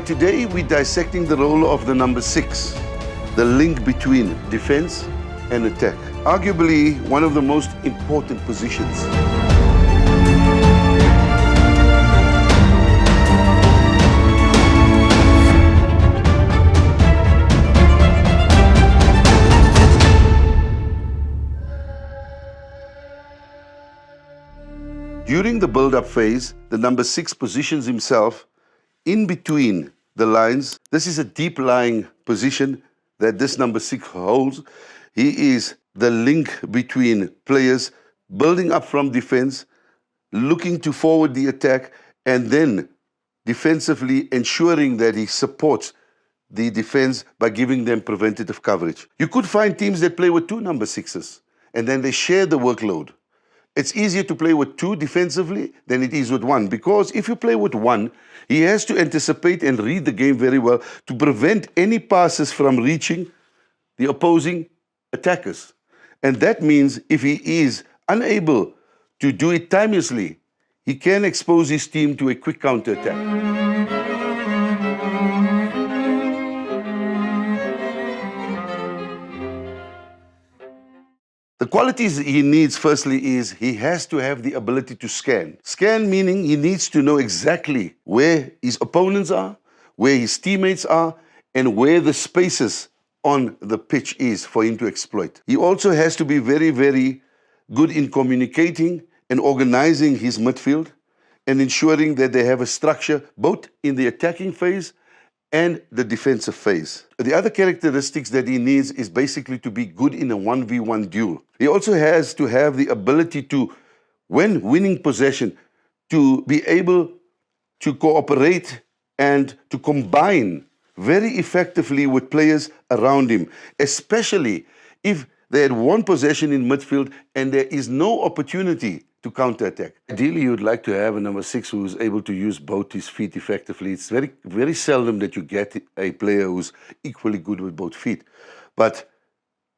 right, today we're dissecting the role of the number 6, the link between defense and attack. Arguably one of the most important positions. During the build-up phase, the number 6 positions himself in between the lines. This is a deep-lying position that this number 6 holds. He is the link between players building up from defense, looking to forward the attack, and then defensively ensuring that he supports the defense by giving them preventative coverage. You could find teams that play with 2 number 6s, and then they share the workload. It's easier to play with 2 defensively than it is with 1, because if you play with 1, he has to anticipate and read the game very well to prevent any passes from reaching the opposing attackers. And that means if he is unable to do it timelessly, he can expose his team to a quick counter-attack. The qualities he needs, firstly, is he has to have the ability to scan. Scan meaning he needs to know exactly where his opponents are, where his teammates are, and where the spaces on the pitch is for him to exploit. He also has to be very, very good in communicating and organizing his midfield and ensuring that they have a structure both in the attacking phase and the defensive phase. The other characteristics that he needs is basically to be good in a 1v1 duel. He also has to have the ability to, when winning possession, to be able to cooperate and to combine very effectively with players around him, especially if they had one possession in midfield and there is no opportunity to counter-attack. Ideally, you would like to have a number 6 who is able to use both his feet effectively. It's very, very seldom that you get a player who's equally good with both feet. But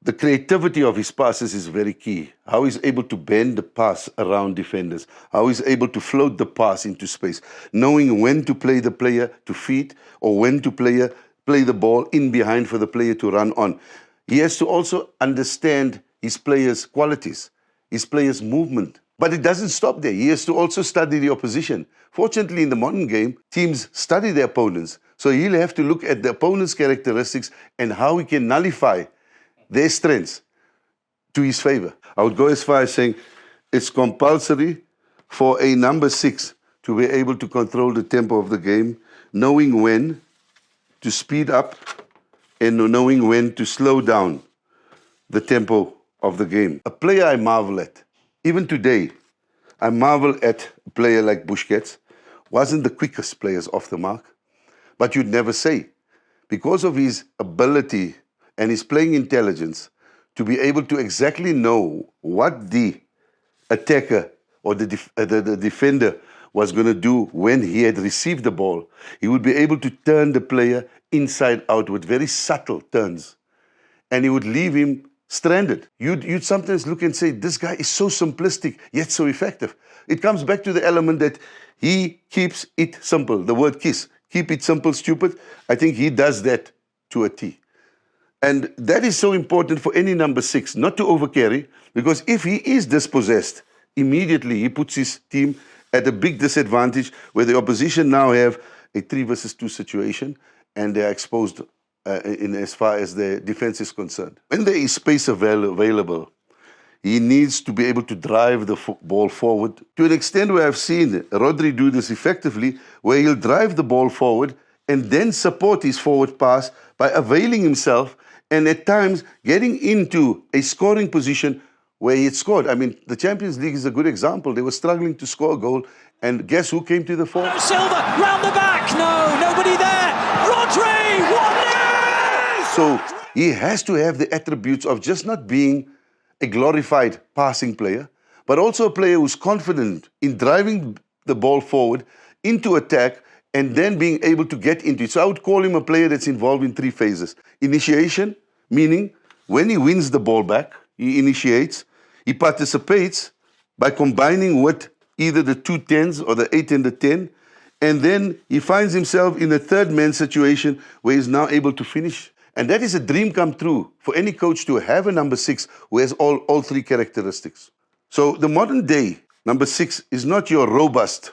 the creativity of his passes is very key. How he's able to bend the pass around defenders, how he's able to float the pass into space, knowing when to play the player to feet or when to play the ball in behind for the player to run on. He has to also understand his players' qualities, his players' movement. But it doesn't stop there. He has to also study the opposition. Fortunately, in the modern game, teams study their opponents. So he'll have to look at the opponent's characteristics and how he can nullify their strengths to his favor. I would go as far as saying it's compulsory for a number 6 to be able to control the tempo of the game, knowing when to speed up and knowing when to slow down the tempo of the game. A player I marvel at, even today, I marvel at a player like Busquets. Wasn't the quickest players off the mark, but you'd never say, because of his ability and his playing intelligence to be able to exactly know what the attacker or the defender was going to do when he had received the ball. He would be able to turn the player inside out with very subtle turns, and he would leave him stranded. You'd sometimes look and say, this guy is so simplistic, yet so effective. It comes back to the element that he keeps it simple. The word KISS, keep it simple, stupid. I think he does that to a T. And that is so important for any number 6, not to overcarry, because if he is dispossessed, immediately he puts his team at a big disadvantage where the opposition now have a 3 versus 2 situation and they are exposed in as far as the defense is concerned. When there is space available, he needs to be able to drive the ball forward to an extent where I've seen Rodri do this effectively, where he'll drive the ball forward and then support his forward pass by availing himself and at times getting into a scoring position where he had scored. I mean, the Champions League is a good example. They were struggling to score a goal, and guess who came to the fore? Silva, round the back, no, nobody there. Rodri, 1-0! So he has to have the attributes of just not being a glorified passing player, but also a player who's confident in driving the ball forward into attack and then being able to get into it. So I would call him a player that's involved in 3 phases. Initiation, meaning when he wins the ball back, he initiates, he participates by combining with either the 2 10s or the 8 and the 10, And then he finds himself in a third man situation where he's now able to finish. And that is a dream come true for any coach to have a number 6 who has all three characteristics. So the modern day number 6 is not your robust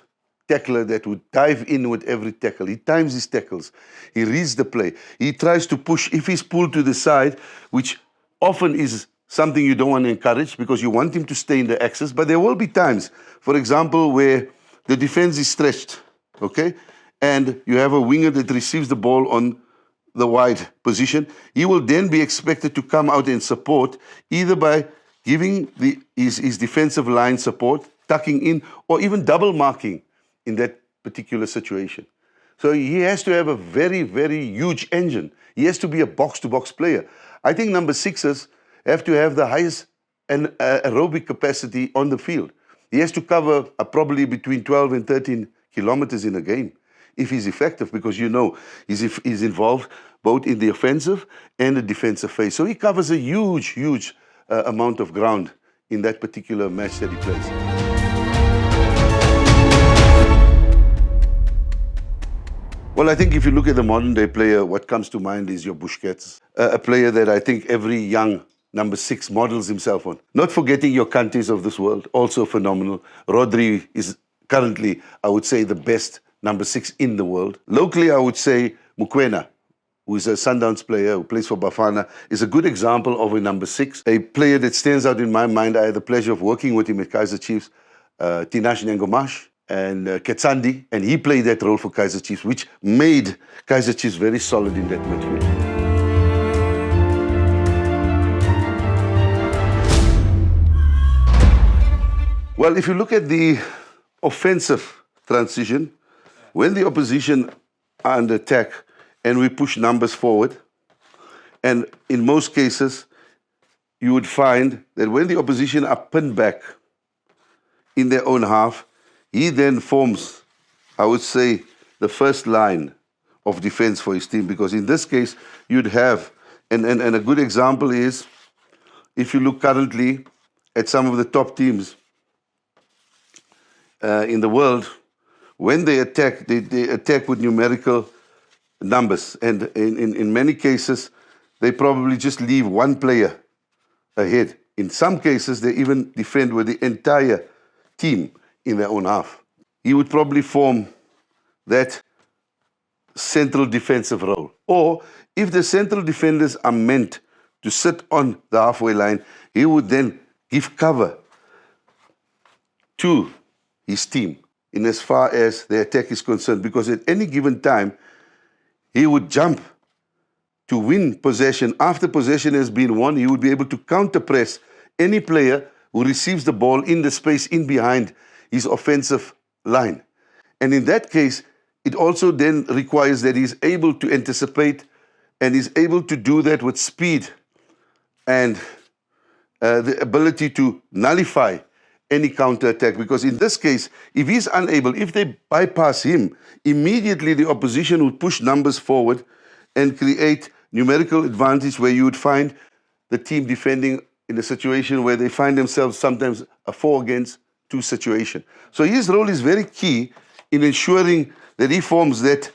tackler that would dive in with every tackle. He times his tackles. He reads the play. He tries to push. If he's pulled to the side, which often is something you don't want to encourage because you want him to stay in the axis, but there will be times, for example, where the defense is stretched, okay, and you have a winger that receives the ball on the wide position. He will then be expected to come out and support either by giving his defensive line support, tucking in, or even double marking in that particular situation. So he has to have a very, very huge engine. He has to be a box-to-box player. I think number 6s have to have the highest aerobic capacity on the field. He has to cover probably between 12 and 13 kilometers in a game if he's effective, because you know he's involved both in the offensive and the defensive phase. So he covers a huge amount of ground in that particular match that he plays. Well, I think if you look at the modern day player, what comes to mind is your Busquets, a player that I think every young number 6 models himself on. Not forgetting your Kantes of this world, also phenomenal. Rodri is currently, I would say, the best number 6 in the world. Locally, I would say Mokoena, who is a Sundowns player who plays for Bafana, is a good example of a number 6, a player that stands out in my mind. I had the pleasure of working with him at Kaizer Chiefs, Tinashe Ngengomash and Ketsandi, and he played that role for Kaizer Chiefs, which made Kaizer Chiefs very solid in that midfield. Well, if you look at the offensive transition, when the opposition are under attack and we push numbers forward, and in most cases, you would find that when the opposition are pinned back in their own half, he then forms, I would say, the first line of defense for his team, because in this case, you'd have, and a good example is, if you look currently at some of the top teams in the world, when they attack with numerical numbers. And in many cases, they probably just leave one player ahead. In some cases, they even defend with the entire team in their own half. He would probably form that central defensive role. Or if the central defenders are meant to sit on the halfway line, he would then give cover to his team in as far as the attack is concerned, because at any given time, he would jump to win possession. After possession has been won, he would be able to counter-press any player who receives the ball in the space in behind his offensive line. And in that case, it also then requires that he's able to anticipate and is able to do that with speed and the ability to nullify any counter-attack, because in this case, if he's unable, if they bypass him, immediately the opposition would push numbers forward and create numerical advantage where you would find the team defending in a situation where they find themselves sometimes a 4-against-2 situation. So his role is very key in ensuring that he forms that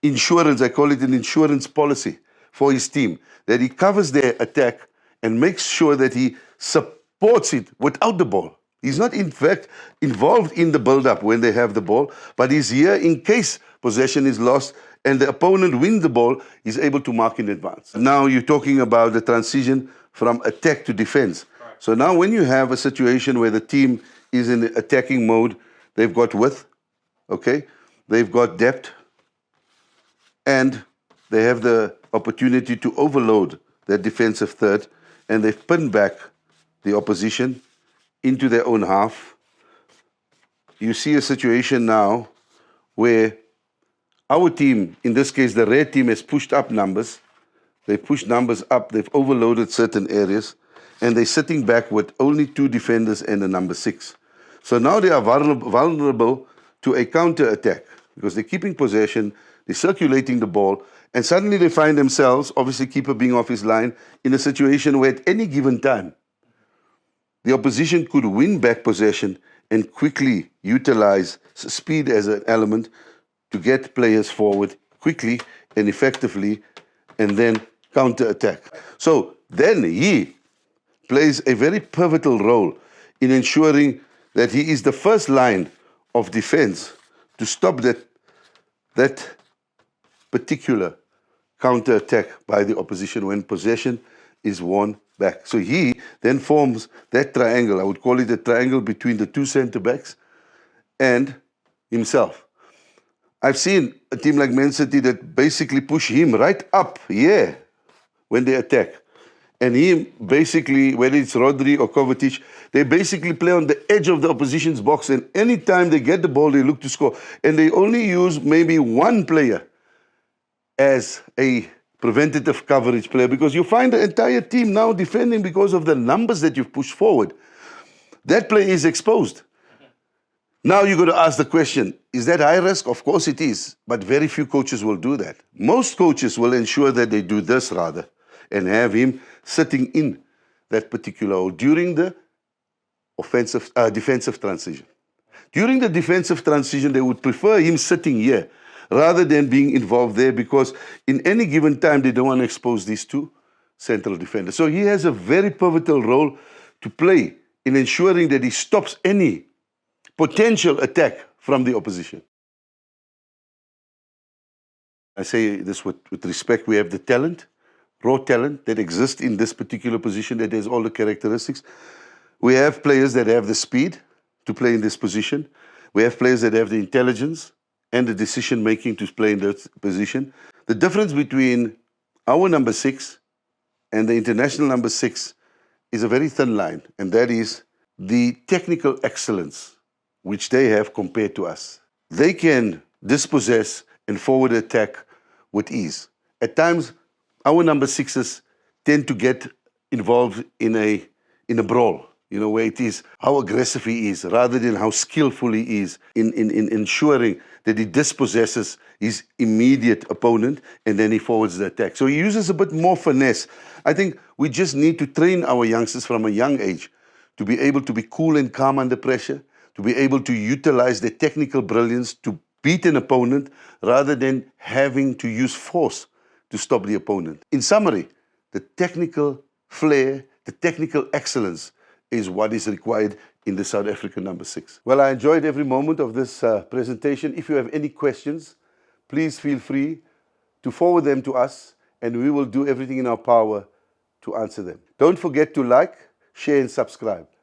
insurance, I call it an insurance policy for his team, that he covers their attack and makes sure that he supports it without the ball. He's not, in fact, involved in the build-up when they have the ball, but he's here in case possession is lost and the opponent wins the ball, he's able to mark in advance. Now you're talking about the transition from attack to defense. So now when you have a situation where the team is in attacking mode, they've got width, okay? They've got depth, and they have the opportunity to overload their defensive third, and they've pinned back the opposition into their own half. You see a situation now where our team, in this case the red team, has pushed up numbers. They pushed numbers up, they've overloaded certain areas, and they're sitting back with only 2 defenders and a number 6. So now they are vulnerable to a counter-attack because they're keeping possession, they're circulating the ball, and suddenly they find themselves, obviously keeper being off his line, in a situation where at any given time, the opposition could win back possession and quickly utilize speed as an element to get players forward quickly and effectively and then counter-attack. So then he plays a very pivotal role in ensuring that he is the first line of defense to stop that particular counter-attack by the opposition when possession is won back. So he then forms that triangle. I would call it a triangle between the two centre-backs and himself. I've seen a team like Man City that basically push him right up here when they attack. And he basically, whether it's Rodri or Kovacic, they basically play on the edge of the opposition's box, and anytime they get the ball, they look to score. And they only use maybe one player as a preventative coverage player, because you find the entire team now defending because of the numbers that you've pushed forward. That player is exposed. Now you've got to ask the question, is that high risk? Of course it is, but very few coaches will do that. Most coaches will ensure that they do this rather, and have him sitting in that particular hole during the defensive transition. During the defensive transition, they would prefer him sitting here rather than being involved there, because in any given time, they don't want to expose these two central defenders. So he has a very pivotal role to play in ensuring that he stops any potential attack from the opposition. I say this with respect. We have the talent, raw talent that exists in this particular position, that has all the characteristics. We have players that have the speed to play in this position. We have players that have the intelligence and the decision-making to play in that position. The difference between our number 6 and the international number 6 is a very thin line, and that is the technical excellence which they have compared to us. They can dispossess and forward attack with ease. At times, our number 6s tend to get involved in a brawl, where it is how aggressive he is rather than how skillful he is in ensuring that he dispossesses his immediate opponent and then he forwards the attack. So he uses a bit more finesse. I think we just need to train our youngsters from a young age to be able to be cool and calm under pressure, to be able to utilize their technical brilliance to beat an opponent rather than having to use force to stop the opponent. In summary, the technical flair, the technical excellence is what is required in the South African number 6. Well, I enjoyed every moment of this presentation. If you have any questions, please feel free to forward them to us, and we will do everything in our power to answer them. Don't forget to like, share, and subscribe.